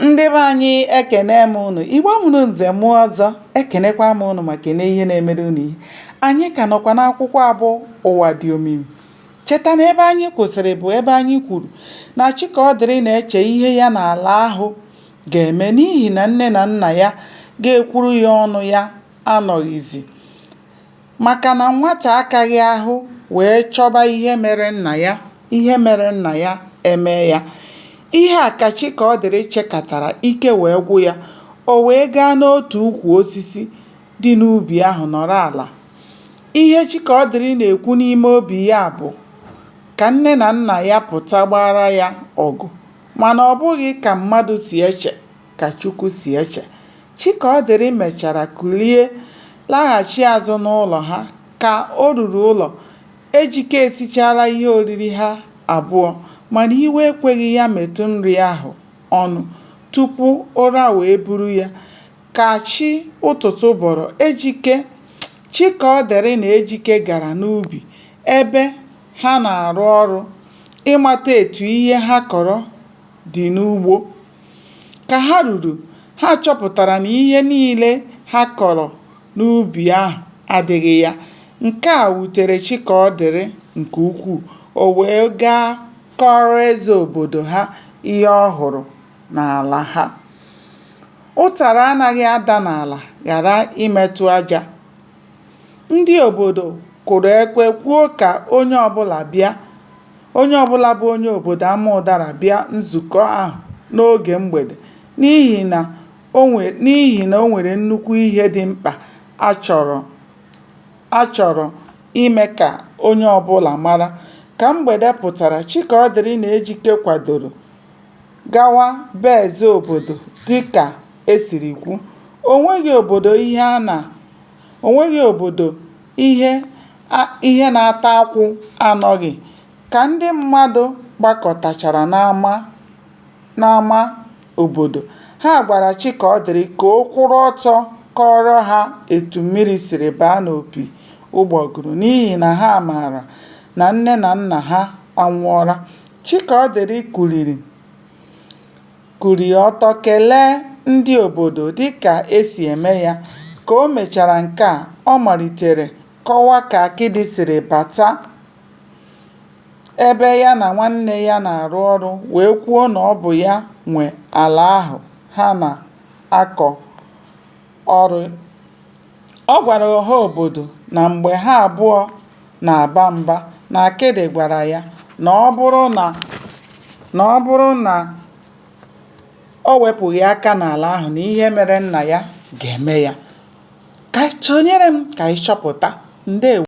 Ndị be anyị ekene m unu. Igbo mụrụ nze mụọ ọzọ, ekenekwa m unu ma kene ihe na-emere unu ihe. Anyị ka nọkwa n'akwụkwọ abụ ụwa dị omimi. Cheta na ebe anyị kwụsịrị bụ ebe anyị kwuru na Chikaọdịrị na-eche ihe ya na ala ahụ ga-eme n'ihi na nne na nna ya ga-ekwuru ya ọnụ ya anọghịzi. Maka na nwata akaghị ahụ wee chọba ihe mere nna ya eme ya. Ihe a ka Chikaọdịrị chekatara ike wee gwụ ya. O wee gaa n'otu ukwu osisi dị n'ubi ahụ nọrọ ala. Ihe Chikaọdịrị na-ekwu n'ime obi ya bụ ka nne na nna ya pụta gbara ya ọgụ, mana ọ bụghị ka mmadụ si eche ka Chukwu si eche. Chikaọdịrị mechara kulie laghachi azụ n'ụlọ ha. Ka o ruru ụlọ, Ejike esichala ihe oriri ha abụọ, mana iwe ekweghị ya metụ nri ahụ ọnụ tupu ụra wee buru ya. Ka chi ụtụtụ bọrọ, Chikaọdịrị na Ejike gara n'ubi ebe ha na-arụ ọrụ ịmata etu ihe ha kọrọ dị n'ugbo. Ka ha ruru, ha chọpụtara na ihe niile ha kọrọ n'ubi ahụ adịghị ya. Nke a wutere Chikaọdịrị nke ukwuu. O wee gaa kọrọ eze obodo ha ihe ọ hụrụ n'ala ha. Ụtara anaghị ada n'ala ghara imetụ aja. Ndị obodo kụrụ ekwe kwuo ka onye ọbụla bụ onye obodo ama ụdara bịa nzukọ ahụ n'oge mgbede n'ihi na o nwere nnukwu ihe dị mkpa a chọrọ ime ka onye ọbụla mara. Ka mgbede pụtara, Chikaọdịrị na Ejike kwadoro gawa be eze obodo dịka esiri kwu. O nweghị obodo ihe na-ata akwụ anọghị. Ka ndị mmadụ gbakọtachara n'ama obodo, ha gwara Chikaọdịrị ka o kwụrụ ọtọ kọọrọ ha etu mmiri siri baa n'opi ụgbọgụrụ n'ihi na ha maara na nne na nna ha anwụọla. Chikaọdịrị kuliri ọtọ kelee ndị obodo dịka esi eme ya. Ka o mechara nke a, ọ malitere kọwaa ka akịdị siri bata ebe ya na nwanne ya na-arụ ọrụ wee kwuo na ọ bụ ya nwe ala ahụ ha na-akọ ọrụ. Ọ gwara ọha obodo na mgbe ha abụọ na-aba mba na akịdị gwara ya na ọ bụrụ na o wepụghị aka n'ala ahụ na ihe mere nna ya ga-eme ya. Sonyere m ka anyị chọpụta. Ndewo.